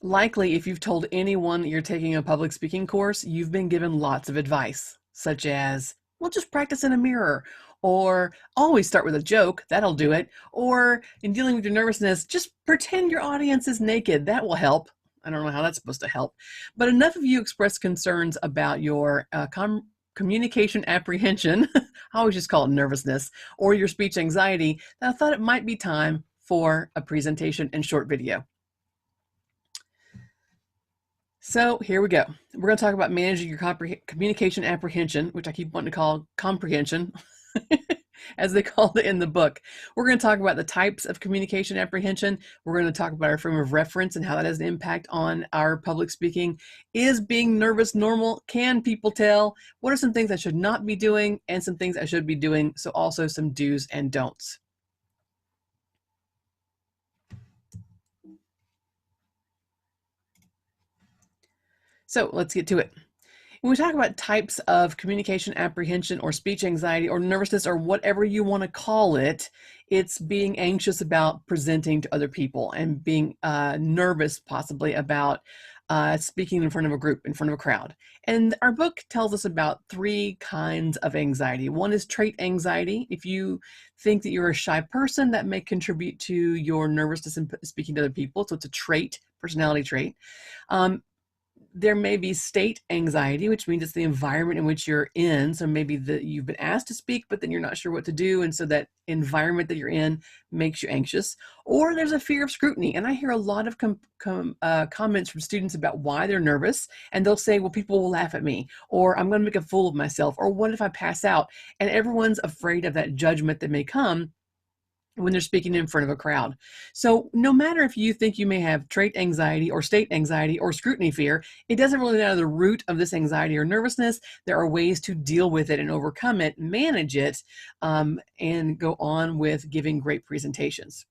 Likely, if you've told anyone that you're taking a public speaking course, you've been given lots of advice, such as, well, just practice in a mirror, or always start with a joke, that'll do it, or in dealing with your nervousness, just pretend your audience is naked, that will help. I don't know how that's supposed to help, but enough of you expressed concerns about your communication apprehension, I always just call it nervousness, or your speech anxiety, that I thought it might be time for a presentation and short video. So here we go. We're going to talk about managing your communication apprehension, which I keep wanting to call comprehension, as they called it in the book. We're going to talk about the types of communication apprehension. We're going to talk about our frame of reference and how that has an impact on our public speaking. Is being nervous normal? Can people tell? What are some things I should not be doing and some things I should be doing? So also some do's and don'ts. So let's get to it. When we talk about types of communication apprehension or speech anxiety or nervousness or whatever you want to call it, it's being anxious about presenting to other people and being nervous possibly about speaking in front of a group, in front of a crowd. And our book tells us about 3 kinds of anxiety. One is trait anxiety. If you think that you're a shy person, that may contribute to your nervousness in speaking to other people. So it's a trait, personality trait. There may be state anxiety, which means it's the environment in which you're in. So maybe you've been asked to speak, but then you're not sure what to do. And so that environment that you're in makes you anxious. Or there's a fear of scrutiny. And I hear a lot of comments from students about why they're nervous. And they'll say, well, people will laugh at me, or I'm going to make a fool of myself, or what if I pass out? And everyone's afraid of that judgment that may come when they're speaking in front of a crowd. So no matter if you think you may have trait anxiety or state anxiety or scrutiny fear, it doesn't really matter the root of this anxiety or nervousness. There are ways to deal with it and overcome it, manage it, and go on with giving great presentations.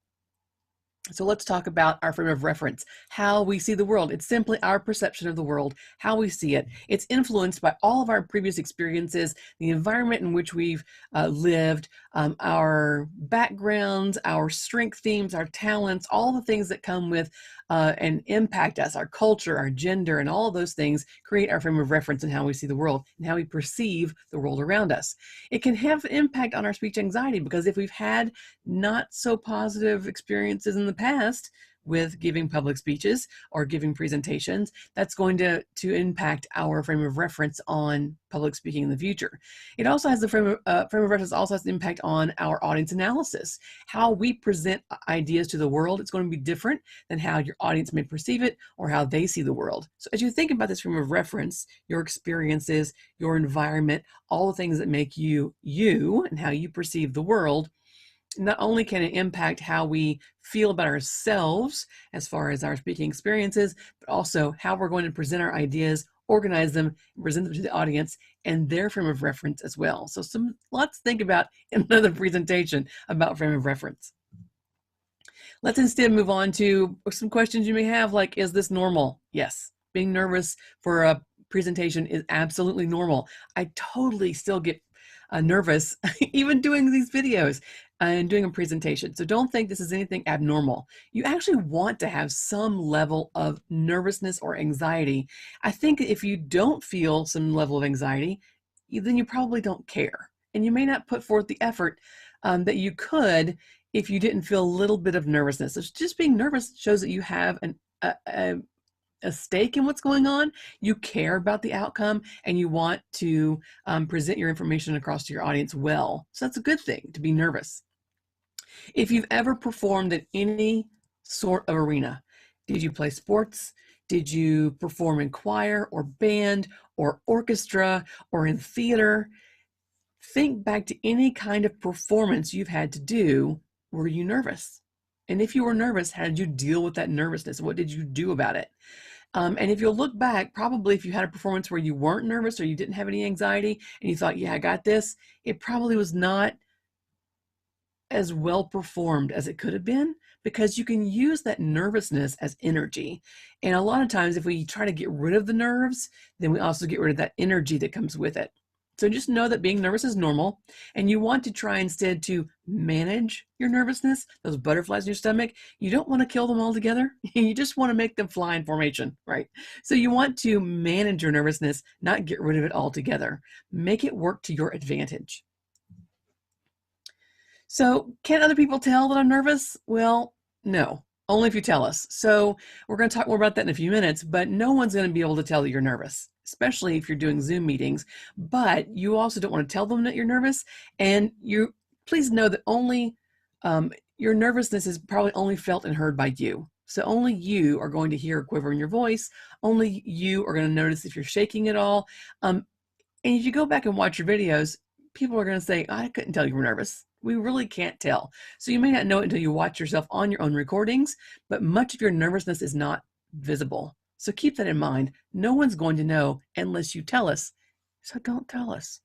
So let's talk about our frame of reference, how we see the world. It's simply our perception of the world, how we see it. It's influenced by all of our previous experiences, the environment in which we've lived, our backgrounds, our strength themes, our talents, all the things that come with and impact us, our culture, our gender, and all of those things create our frame of reference and how we see the world and how we perceive the world around us. It can have an impact on our speech anxiety because if we've had not so positive experiences in the past with giving public speeches or giving presentations, that's going to impact our frame of reference on public speaking in the future. It also has the frame of reference also has an impact on our audience analysis. How we present ideas to the world, it's going to be different than how your audience may perceive it or how they see the world. So as you think about this frame of reference, your experiences, your environment, all the things that make you you and how you perceive the world, not only can it impact how we feel about ourselves as far as our speaking experiences, but also how we're going to present our ideas, organize them, and present them to the audience and their frame of reference as well. So lots to think about in another presentation about frame of reference. Let's instead move on to some questions you may have, like, is this normal? Yes, being nervous for a presentation is absolutely normal. I totally still get nervous even doing these videos and doing a presentation. So don't think this is anything abnormal. You actually want to have some level of nervousness or anxiety. I think if you don't feel some level of anxiety, then you probably don't care. And you may not put forth the effort that you could if you didn't feel a little bit of nervousness. So just being nervous shows that you have a stake in what's going on, you care about the outcome, and you want to present your information across to your audience well. So that's a good thing, to be nervous. If you've ever performed in any sort of arena, did you play sports? Did you perform in choir or band or orchestra or in theater? Think back to any kind of performance you've had to do. Were you nervous? And if you were nervous, how did you deal with that nervousness? What did you do about it? And if you'll look back, probably if you had a performance where you weren't nervous or you didn't have any anxiety and you thought, yeah, I got this, it probably was not as well performed as it could have been, because you can use that nervousness as energy. And a lot of times if we try to get rid of the nerves, then we also get rid of that energy that comes with it. So just know that being nervous is normal, and you want to try instead to manage your nervousness, those butterflies in your stomach. You don't want to kill them altogether. You just want to make them fly in formation, right? So you want to manage your nervousness, not get rid of it altogether. Make it work to your advantage. So can other people tell that I'm nervous? Well, no, only if you tell us. So we're going to talk more about that in a few minutes, but no one's going to be able to tell that you're nervous, especially if you're doing Zoom meetings. But you also don't want to tell them that you're nervous. And you please know that only your nervousness is probably only felt and heard by you. So only you are going to hear a quiver in your voice. Only you are going to notice if you're shaking at all. And if you go back and watch your videos, people are going to say, I couldn't tell you were nervous. We really can't tell. So you may not know it until you watch yourself on your own recordings, but much of your nervousness is not visible. So keep that in mind. No one's going to know unless you tell us. So don't tell us.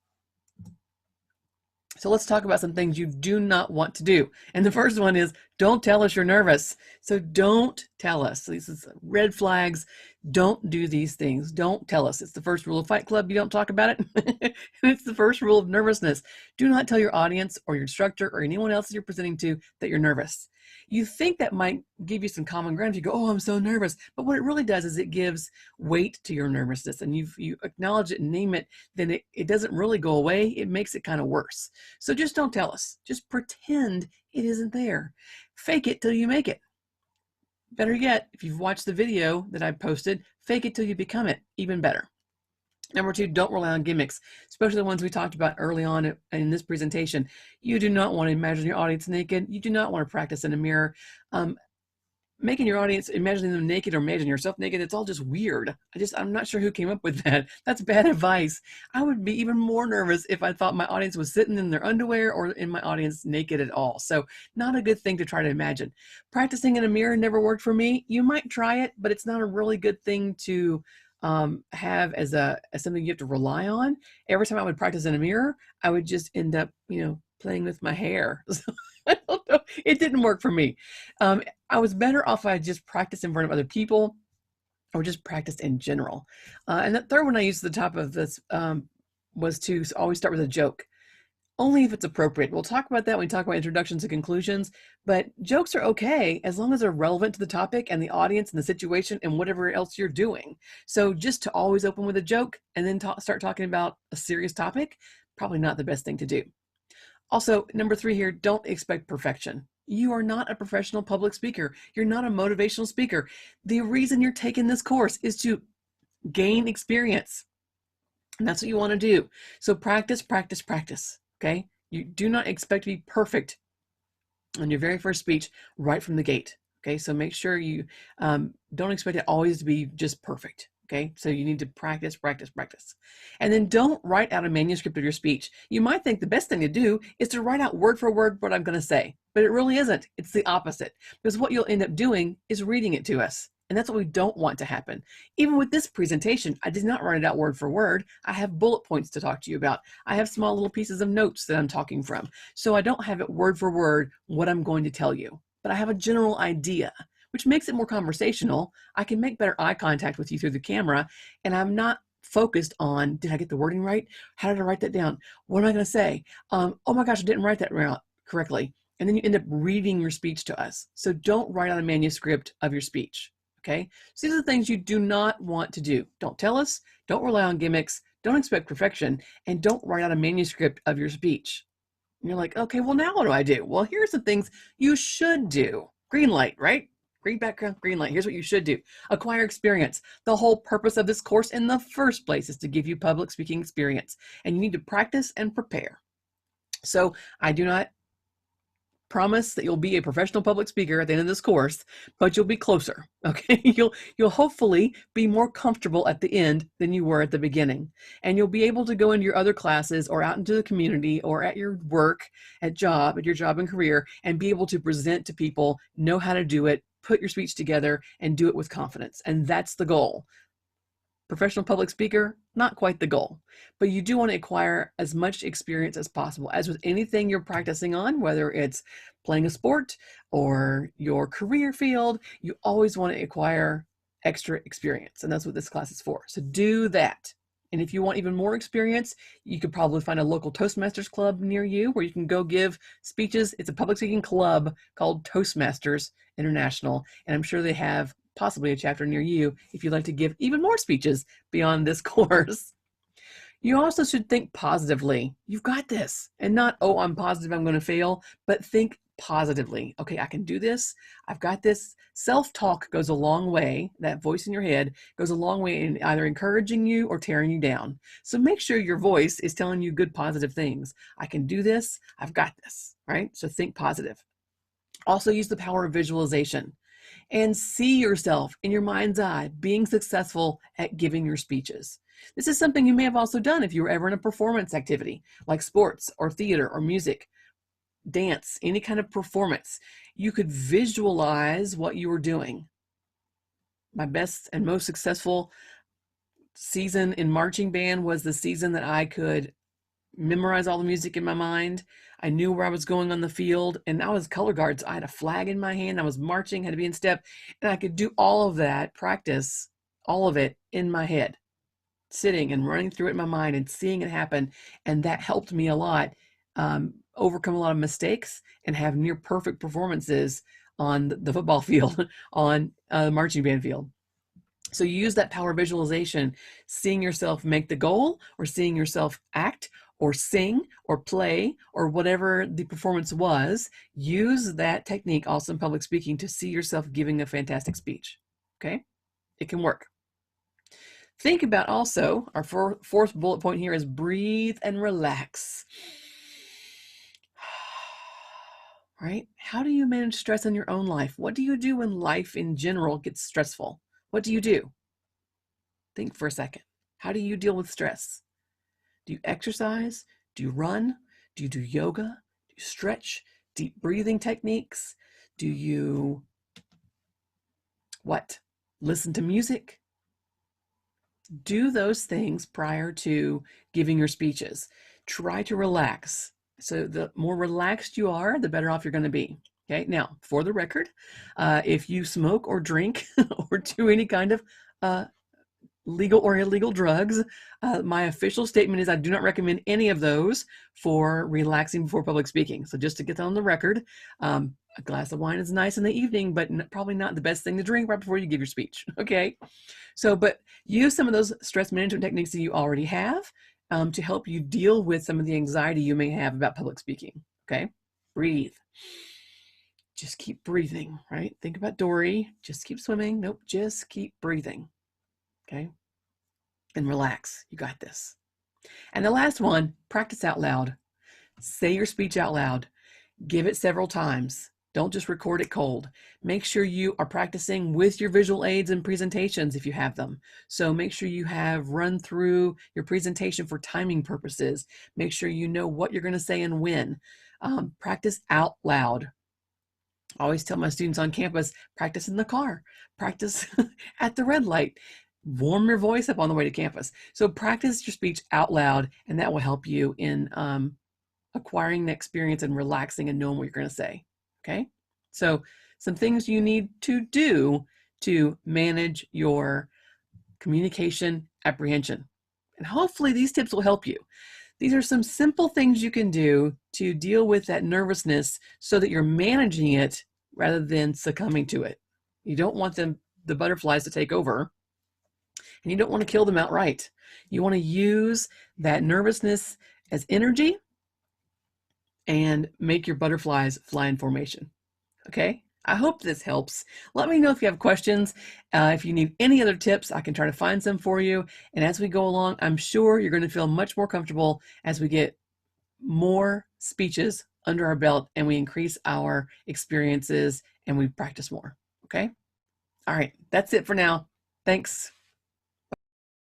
So let's talk about some things you do not want to do. And the first one is don't tell us you're nervous. So don't tell us. These are red flags. Don't do these things. Don't tell us. It's the first rule of Fight Club. You don't talk about it. It's the first rule of nervousness. Do not tell your audience or your instructor or anyone else that you're presenting to that you're nervous. You think that might give you some common ground. You go, oh, I'm so nervous. But what it really does is it gives weight to your nervousness, and you acknowledge it and name it, then it doesn't really go away. It makes it kind of worse. So just don't tell us. Just pretend it isn't there. Fake it till you make it. Better yet, if you've watched the video that I posted, fake it till you become it. Even better. Number two, don't rely on gimmicks, especially the ones we talked about early on in this presentation. You do not want to imagine your audience naked. You do not want to practice in a mirror. Making your audience, imagining them naked or imagining yourself naked, it's all just weird. I'm not sure who came up with that. That's bad advice. I would be even more nervous if I thought my audience was sitting in their underwear or in my audience naked at all. So not a good thing to try to imagine. Practicing in a mirror never worked for me. You might try it, but it's not a really good thing to have as something you have to rely on. Every time I would practice in a mirror, I would just end up, playing with my hair. So I don't know. It didn't work for me. I was better off if I just practiced in front of other people or just practiced in general. And the third one I used at the top of this was to always start with a joke. Only if it's appropriate. We'll talk about that when we talk about introductions and conclusions, but jokes are okay as long as they're relevant to the topic and the audience and the situation and whatever else you're doing. So just to always open with a joke and then start talking about a serious topic, probably not the best thing to do. Also, number three here, don't expect perfection. You are not a professional public speaker. You're not a motivational speaker. The reason you're taking this course is to gain experience. And that's what you want to do. So practice, practice, practice. Okay? You do not expect to be perfect on your very first speech right from the gate. Okay? So make sure you don't expect it always to be just perfect. Okay, so you need to practice, practice, practice. And then don't write out a manuscript of your speech. You might think the best thing to do is to write out word for word what I'm going to say, but it really isn't. It's the opposite, because what you'll end up doing is reading it to us. And that's what we don't want to happen. Even with this presentation, I did not write it out word for word. I have bullet points to talk to you about. I have small little pieces of notes that I'm talking from. So I don't have it word for word what I'm going to tell you, but I have a general idea, which makes it more conversational. I can make better eye contact with you through the camera, and I'm not focused on, did I get the wording right? How did I write that down? What am I going to say? Oh my gosh, I didn't write that correctly. And then you end up reading your speech to us. So don't write out a manuscript of your speech. Okay? So these are the things you do not want to do. Don't tell us, don't rely on gimmicks, don't expect perfection, and don't write out a manuscript of your speech. And you're like, okay, well now what do I do? Well, here's the things you should do. Green light, right? Green background, green light. Here's what you should do. Acquire experience. The whole purpose of this course in the first place is to give you public speaking experience, and you need to practice and prepare. So I do not promise that you'll be a professional public speaker at the end of this course, but you'll be closer. Okay, you'll hopefully be more comfortable at the end than you were at the beginning, and you'll be able to go into your other classes or out into the community or at your work, at your job and career, and be able to present to people, know how to do it, put your speech together, and do it with confidence. And that's the goal. Professional public speaker, not quite the goal, but you do want to acquire as much experience as possible. As with anything you're practicing on, whether it's playing a sport or your career field, you always want to acquire extra experience. And that's what this class is for. So do that. And if you want even more experience, you could probably find a local Toastmasters club near you where you can go give speeches. It's a public speaking club called Toastmasters International, and I'm sure they have possibly a chapter near you if you'd like to give even more speeches beyond this course. You also should think positively. You've got this. And not, oh, I'm positive I'm going to fail, but think positively. Okay, I can do this. I've got this. Self-talk goes a long way. That voice in your head goes a long way in either encouraging you or tearing you down. So make sure your voice is telling you good, positive things. I can do this. I've got this, right? So think positive. Also use the power of visualization and see yourself in your mind's eye being successful at giving your speeches. This is something you may have also done if you were ever in a performance activity like sports or theater or music, dance, any kind of performance. You could visualize what you were doing. My best and most successful season in marching band was the season that I could memorize all the music in my mind. I knew where I was going on the field, and I was color guards. I had a flag in my hand. I was marching, had to be in step, and I could do all of that, practice all of it in my head, sitting and running through it in my mind and seeing it happen. And that helped me a lot overcome a lot of mistakes and have near perfect performances on the football field, on the marching band field. So you use that power visualization, seeing yourself make the goal or seeing yourself act or sing or play or whatever the performance was. Use that technique also in public speaking to see yourself giving a fantastic speech. Okay, it can work. Think about also, our fourth bullet point here is breathe and relax. Right? How do you manage stress in your own life? What do you do when life in general gets stressful? What do you do? Think for a second. How do you deal with stress? Do you exercise? Do you run? Do you do yoga? Do you stretch? Deep breathing techniques? Do you what? Listen to music? Do those things prior to giving your speeches. Try to relax. So the more relaxed you are, the better off you're going to be. Okay. Now, for the record, if you smoke or drink or do any kind of legal or illegal drugs, my official statement is I do not recommend any of those for relaxing before public speaking. So just to get that on the record, a glass of wine is nice in the evening, but probably not the best thing to drink right before you give your speech. Okay. So, but use some of those stress management techniques that you already have to help you deal with some of the anxiety you may have about public speaking. Okay. Breathe. Just keep breathing, right? Think about Dory. Just keep swimming. Nope. Just keep breathing. Okay. And relax. You got this. And the last one, practice out loud. Say your speech out loud. Give it several times. Don't just record it cold. Make sure you are practicing with your visual aids and presentations if you have them. So make sure you have run through your presentation for timing purposes. Make sure you know what you're going to say and when. Practice out loud. I always tell my students on campus, practice in the car, practice at the red light, warm your voice up on the way to campus. So practice your speech out loud, and that will help you in acquiring the experience and relaxing and knowing what you're going to say. Okay. So some things you need to do to manage your communication apprehension. And hopefully these tips will help you. These are some simple things you can do to deal with that nervousness so that you're managing it rather than succumbing to it. You don't want the butterflies to take over, and you don't want to kill them outright. You want to use that nervousness as energy and make your butterflies fly in formation. Okay, I hope this helps. Let me know if you have questions. If you need any other tips, I can try to find some for you. And as we go along, I'm sure you're going to feel much more comfortable as we get more speeches under our belt and we increase our experiences and we practice more. Okay, all right, that's it for now. Thanks.